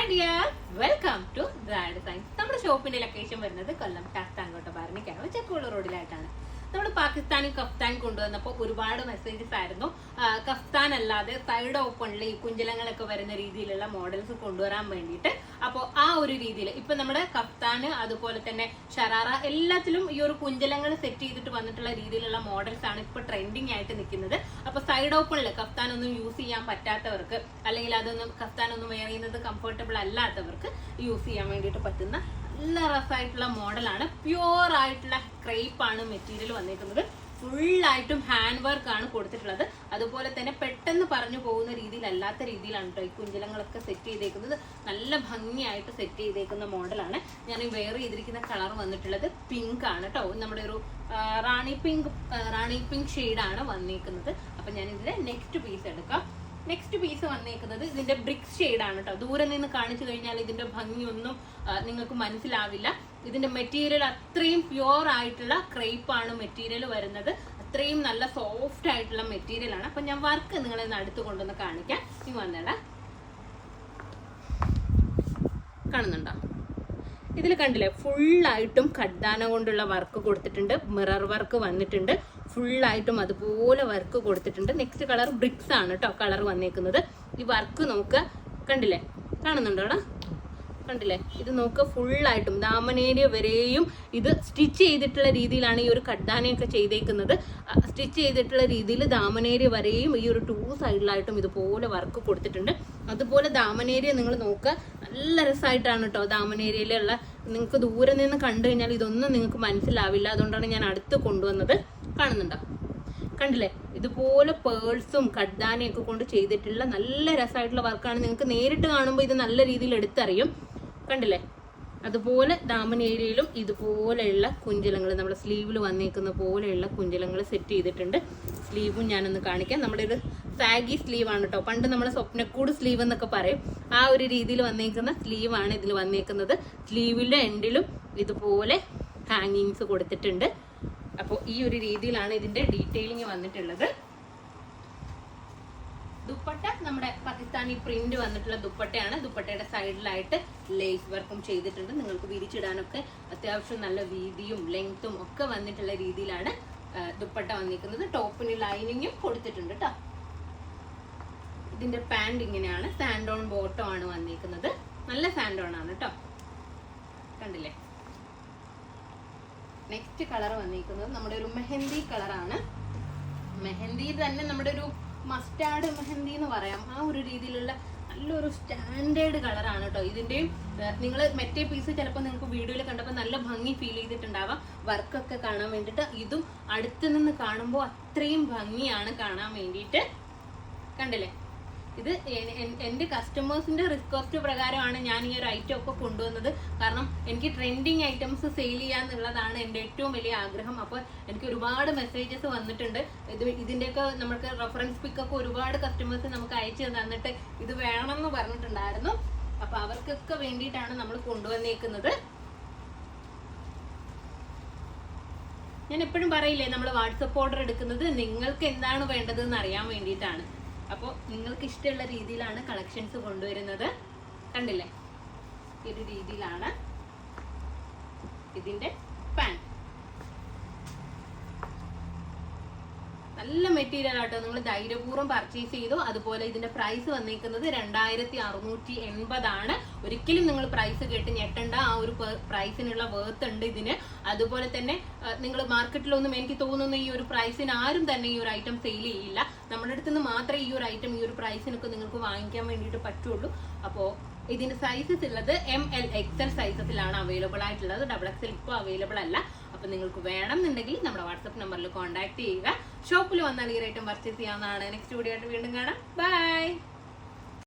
Hi dear, welcome to brand science. നമ്മുടെ ഷോപ്പിന്റെ location വരുന്നത് കൊല്ലം കാസ്താങ്കോട്ട ബാരണിക്കാവ് ചെക്കുള്ള റോഡിലായിട്ടാണ്. നമ്മൾ പാകിസ്ഥാനി കഫ്താൻ കൊണ്ടുവന്നപ്പോൾ ഒരുപാട് മെസ്സേജസ് ആയിരുന്നു. കഫ്താൻ അല്ലാതെ സൈഡ് ഓപ്പണിൽ ഈ കുഞ്ചലങ്ങളൊക്കെ വരുന്ന രീതിയിലുള്ള മോഡൽസ് കൊണ്ടുവരാൻ വേണ്ടിയിട്ട്. അപ്പോൾ ആ ഒരു രീതിയിൽ ഇപ്പൊ നമ്മുടെ കഫ്താന് അതുപോലെ തന്നെ ഷറാറ എല്ലാത്തിലും ഈ ഒരു കുഞ്ചലങ്ങൾ സെറ്റ് ചെയ്തിട്ട് വന്നിട്ടുള്ള രീതിയിലുള്ള മോഡൽസ് ആണ് ഇപ്പൊ ട്രെൻഡിങ് ആയിട്ട് നിൽക്കുന്നത്. അപ്പൊ സൈഡ് ഓപ്പണിൽ കഫ്താൻ ഒന്നും യൂസ് ചെയ്യാൻ പറ്റാത്തവർക്ക്, അല്ലെങ്കിൽ അതൊന്നും കഫ്താൻ ഒന്നും വെയർ ചെയ്യുന്നത് കംഫർട്ടബിൾ അല്ലാത്തവർക്ക് യൂസ് ചെയ്യാൻ വേണ്ടിയിട്ട് പറ്റുന്ന നല്ല രസമായിട്ടുള്ള മോഡലാണ്. പ്യുവർ ആയിട്ടുള്ള ക്രേപ്പ് ആണ് മെറ്റീരിയൽ വന്നേക്കുന്നത്. ഫുള്ളായിട്ടും ഹാൻഡ് വർക്ക് ആണ് കൊടുത്തിട്ടുള്ളത്. അതുപോലെ തന്നെ പെട്ടെന്ന് പറഞ്ഞു പോകുന്ന രീതിയിലല്ലാത്ത രീതിയിലാണ് കേട്ടോ ഈ കുഞ്ചലങ്ങളൊക്കെ സെറ്റ് ചെയ്തേക്കുന്നത്. നല്ല ഭംഗിയായിട്ട് സെറ്റ് ചെയ്തേക്കുന്ന മോഡലാണ്. ഞാൻ ഈ വെയർ ചെയ്തിരിക്കുന്ന കളർ വന്നിട്ടുള്ളത് പിങ്ക് ആണ് കേട്ടോ. നമ്മുടെ ഒരു റാണി പിങ്ക് ഷെയ്ഡാണ് വന്നേക്കുന്നത്. അപ്പൊ ഞാൻ ഇതിന്റെ നെക്സ്റ്റ് പീസ് എടുക്കാം. നെക്സ്റ്റ് പീസ് വന്നേക്കുന്നത് ഇതിന്റെ ബ്രിക്സ് ഷെയ്ഡാണ് കേട്ടോ. ദൂരെ നിന്ന് കാണിച്ചു കഴിഞ്ഞാൽ ഇതിന്റെ ഭംഗിയൊന്നും നിങ്ങൾക്ക് മനസ്സിലാവില്ല. ഇതിന്റെ മെറ്റീരിയൽ അത്രയും പ്യുവർ ആയിട്ടുള്ള ക്രേപ്പ് ആണ് മെറ്റീരിയൽ വരുന്നത്. അത്രയും നല്ല സോഫ്റ്റ് ആയിട്ടുള്ള മെറ്റീരിയൽ ആണ്. അപ്പൊ ഞാൻ വർക്ക് നിങ്ങളെ അടുത്ത് കൊണ്ടുവന്ന് കാണിക്കാം. ഇനി വന്നേടാ, കാണുന്നുണ്ടോ? ഇതിൽ കണ്ടില്ലേ, ഫുള്ളായിട്ടും ഖഡ്ദാന കൊണ്ടുള്ള വർക്ക് കൊടുത്തിട്ടുണ്ട്. മിറർ വർക്ക് വന്നിട്ടുണ്ട്. ഫുള്ളായിട്ടും അതുപോലെ വർക്ക് കൊടുത്തിട്ടുണ്ട്. നെക്സ്റ്റ് കളർ ബ്രിക്സ് ആണ് കേട്ടോ കളർ വന്നേക്കുന്നത്. ഈ വർക്ക് നോക്കുക, കണ്ടില്ലേ, കാണുന്നുണ്ടോ? കണ്ടില്ലേ, ഇത് നോക്കുക, ഫുള്ളായിട്ടും ദാമനേരിയ വരെയും ഇത് സ്റ്റിച്ച് ചെയ്തിട്ടുള്ള രീതിയിലാണ് ഈ ഒരു ഖഡ്ദാനയൊക്കെ ചെയ്തേക്കുന്നത്. സ്റ്റിച്ച് ചെയ്തിട്ടുള്ള രീതിയിൽ ദാമനേരിയ വരെയും ഈ ഒരു ടൂ സൈഡിലായിട്ടും ഇതുപോലെ വർക്ക് കൊടുത്തിട്ടുണ്ട്. അതുപോലെ ദാമനേരിയ നിങ്ങൾ നോക്കുക, നല്ല രസമായിട്ടാണ് കേട്ടോ ദാമനേരിയയിലുള്ള. നിങ്ങൾക്ക് ദൂരെ നിന്ന് കണ്ടു കഴിഞ്ഞാൽ ഇതൊന്നും നിങ്ങൾക്ക് മനസ്സിലാവില്ല. അതുകൊണ്ടാണ് ഞാൻ അടുത്ത് കൊണ്ടുവന്നത്. കാണുന്നുണ്ടോ? കണ്ടില്ലേ, ഇതുപോലെ പേൾസും ഖഡ്ദാനയൊക്കെ കൊണ്ട് ചെയ്തിട്ടുള്ള നല്ല രസമായിട്ടുള്ള വർക്കാണ്. നിങ്ങൾക്ക് നേരിട്ട് കാണുമ്പോൾ ഇത് നല്ല രീതിയിൽ എടുത്തറിയും. കണ്ടില്ലേ, അതുപോലെ ദാമൻ ഏരിയയിലും ഇതുപോലെയുള്ള കുഞ്ചലങ്ങൾ, നമ്മുടെ സ്ലീവിൽ വന്നേക്കുന്ന പോലെയുള്ള കുഞ്ചലങ്ങൾ സെറ്റ് ചെയ്തിട്ടുണ്ട്. സ്ലീവും ഞാനൊന്ന് കാണിക്കാം. നമ്മുടെ ഒരു സാഗി സ്ലീവാണ് കേട്ടോ. പണ്ട് നമ്മൾ സ്വപ്നക്കൂട് സ്ലീവ് എന്നൊക്കെ പറയും. ആ ഒരു രീതിയിൽ വന്നേക്കുന്ന സ്ലീവാണ് ഇതിൽ വന്നേക്കുന്നത്. സ്ലീവിന്റെ എൻഡിലും ഇതുപോലെ ഹാങ്ങിങ്സ് കൊടുത്തിട്ടുണ്ട്. അപ്പോൾ ഈ ഒരു രീതിയിലാണ് ഇതിന്റെ ഡീറ്റെയിലിംഗ് വന്നിട്ടുള്ളത്. ദുപ്പട്ട നമ്മുടെ പാകിസ്ഥാനി പ്രിന്റ് വന്നിട്ടുള്ള ദുപ്പട്ടയാണ്. ദുപ്പട്ടയുടെ സൈഡിലായിട്ട് ലേസ് വർക്കും ചെയ്തിട്ടുണ്ട്. നിങ്ങൾക്ക് വിരിച്ചിടാനൊക്കെ അത്യാവശ്യം നല്ല വീതിയും ലെങ്ത്തും ഒക്കെ വന്നിട്ടുള്ള രീതിയിലാണ് ദുപ്പട്ട വന്നിരിക്കുന്നത്. ടോപ്പിന് ലൈനിങ്ങും കൊടുത്തിട്ടുണ്ട് കേട്ടോ. ഇതിന്റെ പാന്റ് ഇങ്ങനെയാണ്. സാൻഡോൺ ബോട്ടം ആണ് വന്നിരിക്കുന്നത്. നല്ല സാൻഡോൺ ആണ് കേട്ടോ. കണ്ടില്ലേ? നെക്സ്റ്റ് കളർ വന്നിരിക്കുന്നത് നമ്മുടെ ഒരു മെഹന്തി കളറാണ്. മെഹന്തി തന്നെ നമ്മുടെ ഒരു മസ്റ്റാർഡ് മെഹന്തി എന്ന് പറയാം. ആ ഒരു രീതിയിലുള്ള നല്ലൊരു സ്റ്റാൻഡേർഡ് കളറാണ് കേട്ടോ. ഇതിന്റെയും നിങ്ങൾ മറ്റേ പീസ് ചിലപ്പോൾ നിങ്ങൾക്ക് വീഡിയോയിൽ കണ്ടപ്പോൾ നല്ല ഭംഗി ഫീൽ ചെയ്തിട്ടുണ്ടാവാം, വർക്കൊക്കെ കാണാൻ വേണ്ടിയിട്ട്. ഇതും അടുത്ത് നിന്ന് കാണുമ്പോൾ അത്രയും ഭംഗിയാണ് കാണാൻ വേണ്ടിയിട്ട്. കണ്ടില്ലേ, ഇത് എൻ്റെ കസ്റ്റമേഴ്സിന്റെ റിക്വസ്റ്റ് പ്രകാരമാണ് ഞാൻ ഈ ഒരു ഐറ്റം ഒക്കെ കൊണ്ടുവന്നത്. കാരണം എനിക്ക് ട്രെൻഡിങ് ഐറ്റംസ് സെയിൽ ചെയ്യാന്നുള്ളതാണ് എൻ്റെ ഏറ്റവും വലിയ ആഗ്രഹം. അപ്പോൾ എനിക്ക് ഒരുപാട് മെസ്സേജസ് വന്നിട്ടുണ്ട്. ഇതിൻ്റെയൊക്കെ നമുക്ക് റെഫറൻസ് പിക്കൊക്കെ ഒരുപാട് കസ്റ്റമേഴ്സ് നമുക്ക് അയച്ചു തന്നിട്ട് ഇത് വേണമെന്ന് പറഞ്ഞിട്ടുണ്ടായിരുന്നു. അപ്പൊ അവർക്കൊക്കെ വേണ്ടിയിട്ടാണ് നമ്മൾ കൊണ്ടുവന്നേക്കുന്നത്. ഞാൻ എപ്പോഴും പറയില്ലേ, നമ്മൾ വാട്സപ്പ് ഓർഡർ എടുക്കുന്നത് നിങ്ങൾക്ക് എന്താണ് വേണ്ടതെന്ന് അറിയാൻ വേണ്ടിയിട്ടാണ്. അപ്പോൾ നിങ്ങൾക്ക് ഇഷ്ടമുള്ള രീതിയിലാണ് കളക്ഷൻസ് കൊണ്ടുവരുന്നത്. കണ്ടില്ലേ, ഈ ഒരു രീതിയിലാണ് ഇതിന്റെ പാന്റ്. നല്ല മെറ്റീരിയൽ ആട്ടോ. നിങ്ങൾ ധൈര്യപൂർവ്വം പർച്ചേസ് ചെയ്തു. അതുപോലെ ഇതിന്റെ പ്രൈസ് വന്നിരിക്കുന്നത് 2680 ആണ്. ഒരിക്കലും നിങ്ങൾ പ്രൈസ് കേട്ട് ഞെട്ടണ്ട. ആ ഒരു പ്രൈസിനുള്ള വേർത്ത് ഉണ്ട് ഇതിന്. അതുപോലെ തന്നെ നിങ്ങൾ മാർക്കറ്റിലൊന്നും എനിക്ക് തോന്നുന്നു ഈ ഒരു പ്രൈസിന് ആരും തന്നെ ഈ ഒരു ഐറ്റം സെയിൽ ചെയ്യില്ല. നമ്മുടെ അടുത്ത് നിന്ന് മാത്രമേ ഈ ഒരു ഐറ്റം ഈ ഒരു പ്രൈസിനൊക്കെ നിങ്ങൾക്ക് വാങ്ങിക്കാൻ വേണ്ടിയിട്ട് പറ്റുള്ളൂ. അപ്പോൾ ഇതിന്റെ സൈസസ് ഉള്ളത് ML XL സൈസസിലാണ് അവൈലബിൾ ആയിട്ടുള്ളത്. XXL ഇപ്പോൾ അവൈലബിൾ അല്ല. അപ്പൊ നിങ്ങൾക്ക് വേണമെന്നുണ്ടെങ്കിൽ നമ്മുടെ വാട്സ്ആപ്പ് നമ്പറിൽ കോൺടാക്ട് ചെയ്യുക. ഷോപ്പിൽ വന്നാൽ ഈ ഐറ്റം പർച്ചേസ് ചെയ്യാവുന്നതാണ്. നെക്സ്റ്റ് വീഡിയോ ആയിട്ട് വീണ്ടും കാണാം. ബൈ.